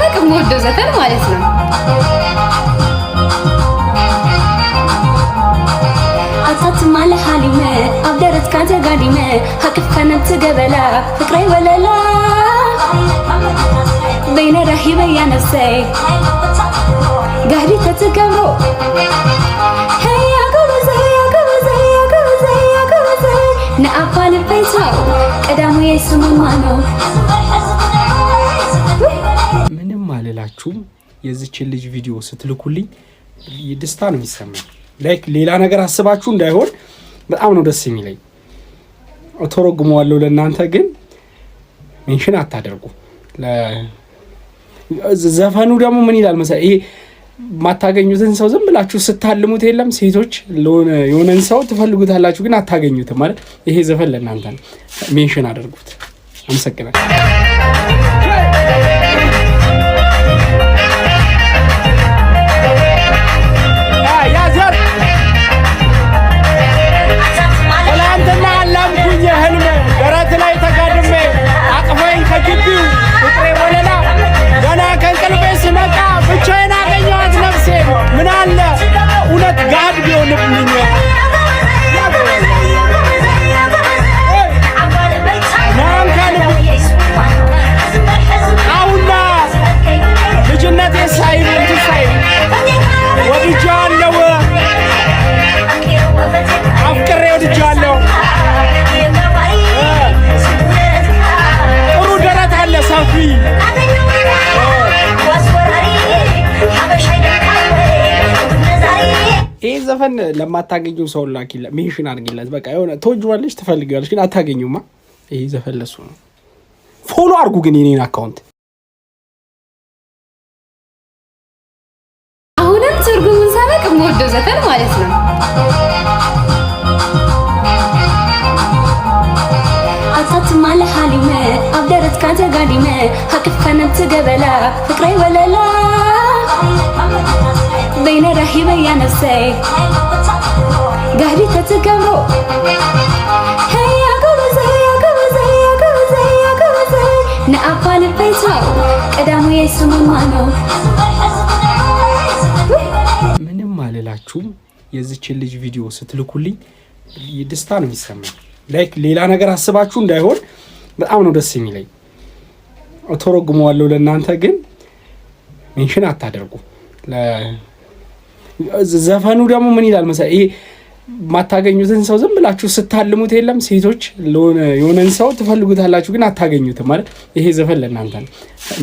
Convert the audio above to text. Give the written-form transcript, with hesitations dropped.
ሳላቅ የምወደው ዘፈን ማለት ነው። አታት ማለ ሐሊመ አብደረት ካንተ ጋዲመ ሀቅፍ ከነብት ገበላ ፍቅሬ ወለላ በይነ ረሂበ ያ ነፍሴ ጋዲ ተትገብሮ ነአፋል ፈይታው ቀዳሙ የስሙን ማነው ምንም አልላችሁም። የዚችን ልጅ ቪዲዮ ስትልኩልኝ ደስታ ነው የሚሰማኝ። ላይክ ሌላ ነገር አስባችሁ እንዳይሆን በጣም ነው ደስ የሚለኝ። ተረጉመዋለሁ ለእናንተ ግን ሜንሽን አታደርጉ። ዘፈኑ ደግሞ ምን ይላል መሰለኝ? ይሄ ማታገኙትን ሰው ዝም ብላችሁ ስታልሙት የለም ሴቶች የሆነን ሰው ትፈልጉታላችሁ ግን አታገኙትም ማለት ይሄ ዘፈን ለእናንተ ነው። ሜንሽን አድርጉት። አመሰግናለሁ። ይሄ ዘፈን ለማታገኙ ሰው ላኪላ ሜንሽን አድርጊላት። በቃ የሆነ ተወጅዋለሽ ትፈልጊዋለሽ ግን አታገኙማ። ይሄ ዘፈን ለሱ ነው። ፎሎ አድርጉ ግን የኔን አካውንት። አሁንም ትርጉሙን ሳላቅ የምወደው ዘፈን ማለት ነው። አታት ማለ ሐሊመ አብደረት ካንተ ጋዲመ ሀቅፍ ከነብት ገበላ ፍቅሬ ወለላ በይነ ረሂበ ያ ነፍሴ ጋዲ ተትገብሮ ነአፋል ፈይታው ቀዳሙ የስሙን ማነው ምንም አልላችሁም። የዚችን ልጅ ቪዲዮ ስትልኩልኝ ደስታ ነው የሚሰማኝ። ላይክ ሌላ ነገር አስባችሁ እንዳይሆን በጣም ነው ደስ የሚለኝ። ተረጉመዋለሁ ለእናንተ ግን ሜንሽን አታደርጉ። ዘፈኑ ደግሞ ምን ይላል መሰለኝ? ይሄ ማታገኙትን ሰው ዝም ብላችሁ ስታልሙት የለም ሴቶች የሆነን ሰው ትፈልጉታላችሁ ግን አታገኙትም ማለት ይሄ ዘፈን ለእናንተ ነው።